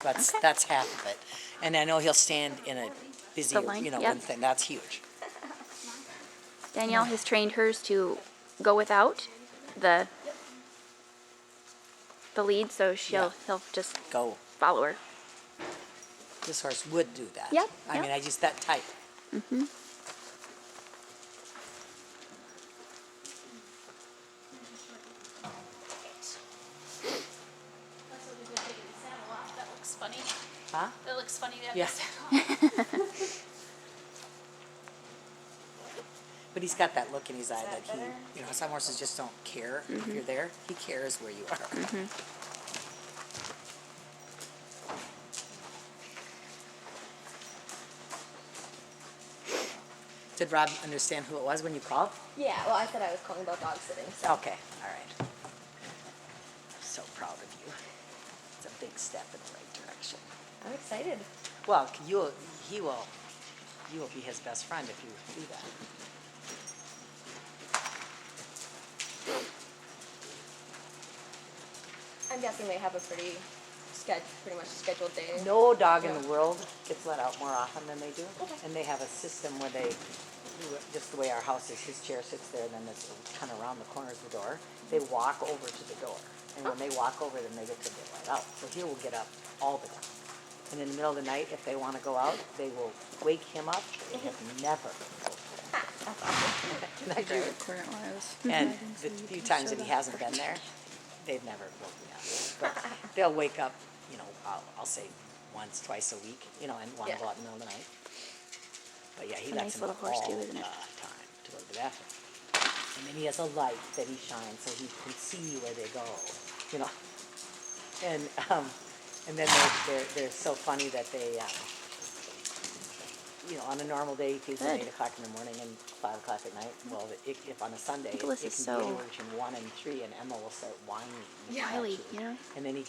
That's half of it. And I know he'll stand in a busy, The line, one yep. thing. That's huge. Danielle has trained hers to go without the lead, so he'll just Go. follow her. This horse would do that. Yep, I yep. mean, I just that type. Mm-hmm. That looks funny. Huh? That looks funny to have Yeah. this. But he's got that look in his eye that he, some horses just don't care if you're there. He cares where you are. Did Rob understand who it was when you called? Yeah, well, I said I was calling about dog sitting. So. Okay, all right. So proud of you. It's a big step in the right direction. I'm excited. Well, you will be his best friend if you do that. I'm guessing they have a pretty much scheduled day. No dog in the world gets let out more often than they do. Okay. And they have a system where they do it just the way our house is. His chair sits there, and then it's kind of around the corner of the door. They walk over to the door. And when they walk over, then they get to get let out. So he will get up all the time. And in the middle of the night, if they want to go out, they will wake him up. They have never. Isn't that great? And the few times that he hasn't been there, they've never woke me up. But they'll wake up, I'll say once, twice a week, and want to go out in the middle of the night. But yeah, he It's a lets nice him little horse all too, isn't it? the time to go to the bathroom. And then he has a light that he shines so he can see where they go, And then they're so funny that they, on a normal day, he feeds them Good. 8 o'clock in the morning and 5 o'clock at night. Well, if on a Sunday, it Nicholas can is be so anywhere between 1 and 3, and Emma will start whining. Wily, And then he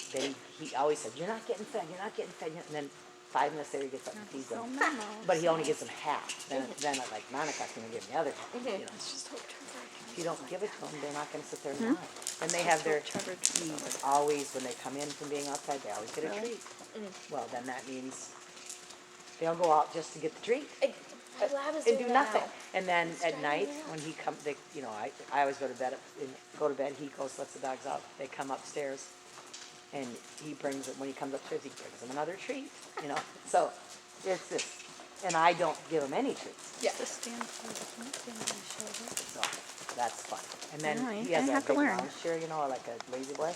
always says, "You're not getting fed. You're not getting fed." And then 5 minutes later, he gets up and feeds them. But he only gives them half. Then at like 9 o'clock, he's gonna give them the other half. It's just if you don't give it to them, they're not gonna sit there and whine. And they have their always when they come in from being outside, they always get a treat. Well, then that means they'll go out just to get the treat. And do nothing. And then at night, when he comes, I always go to bed. He goes, lets the dogs out. They come upstairs, and he brings it. When he comes upstairs, he brings them another treat. So it's this, and I don't give him any treats. Yeah. So that's fun. And then Alright, he has I a have to big learn. lounge chair, like a lazy boy.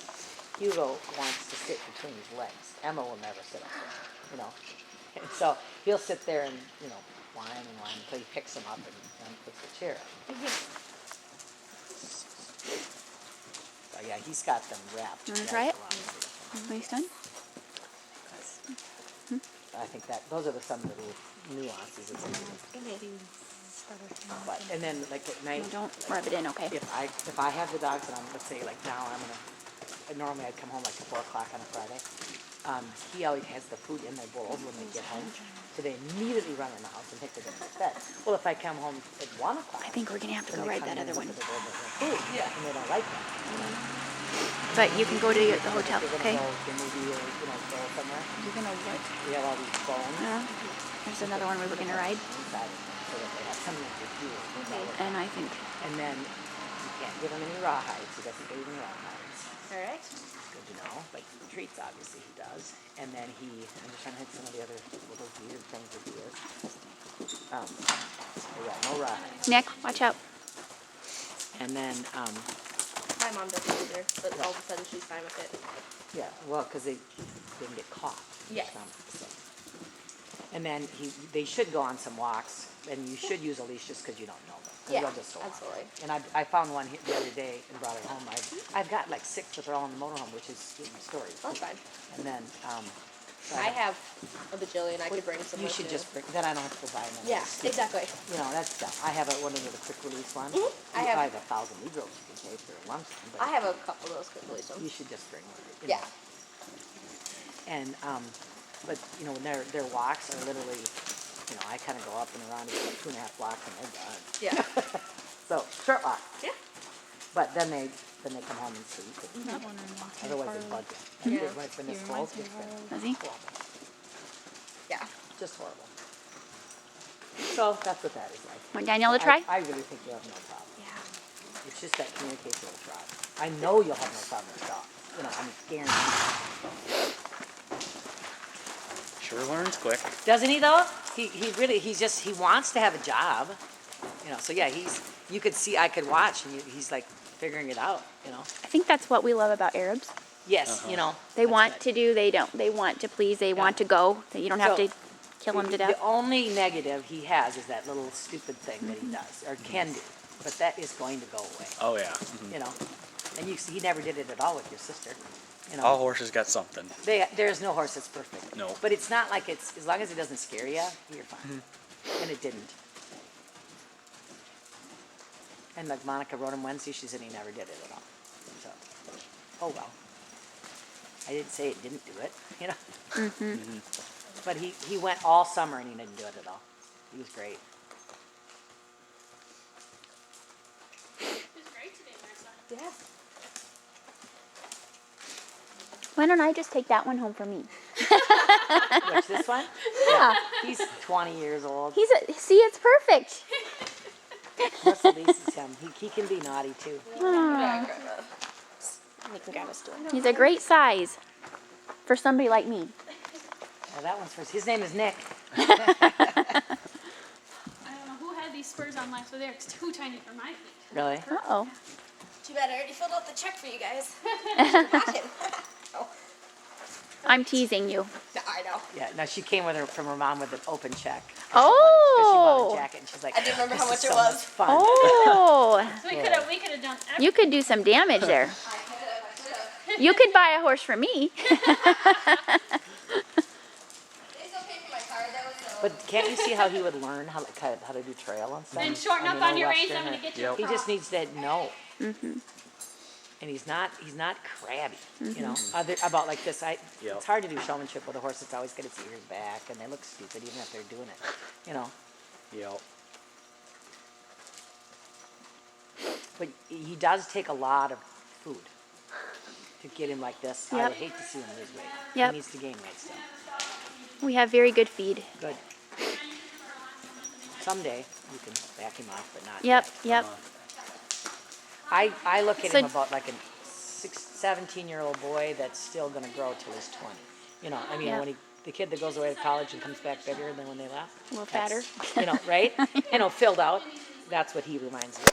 Hugo wants to sit between his legs. Emma will never sit up there. And so he'll sit there and whine until he picks him up and puts the chair up. So yeah, he's got them wrapped. You wanna try it? around. Are you done? I think those are some of the little nuances. But and then like at night, Don't rub it in, okay? if I have the dogs and let's say like now normally I'd come home like at 4 o'clock on a Friday. He always has the food in their bowls when they get home. So they immediately run in the house and take the dinner bed. Well, if I come home at 1 o'clock. I think we're gonna have to go ride that other one. And they don't like that. But you can go to the hotel, They're okay? gonna go to a movie or, go somewhere. You're gonna what? We have all these phones. There's another one we were gonna ride, Inside so that they have something to do. and I think And then you can't give him any rawhides. He doesn't give any rawhides. All right. Good to know. But treats, obviously, he does. And then I'm just trying to hit some of the other little weird things that he is. So yeah, no rawhides. Nick, watch out. And then, My mom doesn't either, but all of a sudden she's fine with it. yeah, well, because they didn't get caught. Yes. So. And then they should go on some walks, and you should use a leash just because you don't know them. Yeah, They'll just go off. absolutely. And I found one the other day and brought it home. I've got like 6, but they're all in the motorhome, which is stories. That's fine. And then, I have a bajillion. I could bring some. you should just bring, then I don't have to go buy them. Yeah, exactly. That's dumb. I have one of the quick release ones. I have- I have 1,000 Negros you can pay for a lump sum, but I have a couple of those quick release you ones. should just bring one. Yeah. And, but, when their walks are literally, I kind of go up and around, it's like 2.5 blocks and they're done. Yeah. So, short walk. Yeah. But then then they come home and sleep. Mm-hmm. Otherwise they bug you. Yeah. When it's been this cold, it's been Does he? horrible. Yeah. Just horrible. So that's what that is like. Want Danielle to try? I really think you'll have no problem. Yeah. It's just that communication will try. I know you'll have no problem with dog. You know, I'm guaranteed. Sure learns quick. Doesn't he though? He really, he wants to have a job. You know, so yeah, you could see, I could watch and he's like figuring it out, you know. I think that's what we love about Arabs. Yes, you know. They that's want good. to do, they don't. They want to please, they want to go. That you don't have So, to kill them to The death. only negative he has is that little stupid thing that he does, or can do. But that is going to go away, Oh yeah. Mhm. you know. And you see, he never did it at all with your sister. You know, All horses got something. there's no horse that's perfect. No. But it's not like it's, as long as it doesn't scare you, you're fine. And it didn't. And like Monica rode him Wednesday, she said he never did it at all. So, oh well. I didn't say it didn't do it, you know. But he went all summer and he didn't do it at all. He was great. It was great today, Marissa. Yeah. Why don't I just take that one home for me? Which, this one? Yeah. He's 20 years old. See, it's perfect. Russell Leases him. He can be naughty too. Aw. We can grab a stool. He's a great size for somebody like me. Well, that one's first. His name is Nick. I don't know who had these spurs on last, but they're too tiny for my feet. Really? Uh-oh. Too bad I already filled out the check for you guys. Oh, I'm teasing you. no, I know. Yeah. No, she came from her mom with an open check. Because she bought a Oh. jacket and she's like, I didn't remember how "This much is it so was." much fun. Oh. So we could have done everything. You could do some damage there. You could buy a horse for me. They still pay for my car though, so. But can't you see how he would learn how to do trail and stuff? Then shorten I up mean, on your old reins, I'm Western gonna or- get you Yep. He a just crawl. needs to know. And he's not crabby, you know. About like this, Yep. it's hard to do showmanship with a horse that's always got its ears back and they look stupid even if they're doing it, you know. Yep. But he does take a lot of food to get him like this. I Yep. would hate to see him lose weight. Yep. He needs to gain weight still. We have very good feed. Good. Someday you can back him off, but not Yep, yet. yep. I look at So- him about like a 17-year-old boy that's still gonna grow till he's 20. You know, I mean, Yeah. when the kid that goes away to college and comes back bigger than when they left. A little that's- fatter. You know, right? You know, filled out. That's what he reminds me of.